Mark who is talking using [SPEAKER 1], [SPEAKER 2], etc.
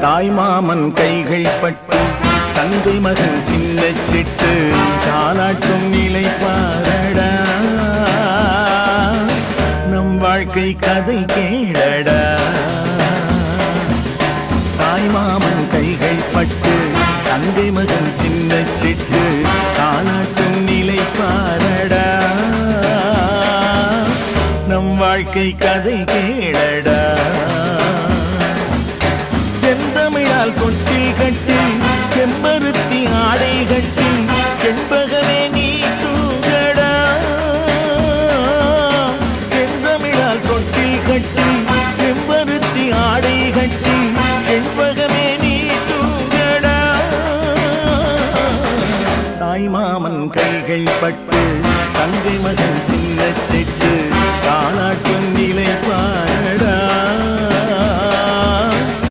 [SPEAKER 1] தாய் மாமன் கைகள் பட்டு தந்தை மகன் சின்ன சிட்டு தாலாட்டும் நிலை பாரடா நம் வாழ்க்கை கதை கேளடா தாய் மாமன் கைகள் பட்டு தந்தை மகன் சின்ன சிட்டு தாலாட்டும் நிலை பாரடா நம் வாழ்க்கை கதை கேளடா செந்தமிழால் கொட்டில் கட்டி செம்பருத்தி ஆடை கட்டி செண்பகமே நீ தூங்கடா செந்தமிழால் கொட்டில் கட்டி செம்பருத்தி ஆடை கட்டி செண்பகமே நீ தூங்கடா தாய் மாமன் கைகள் பட்டு தந்தை மகன்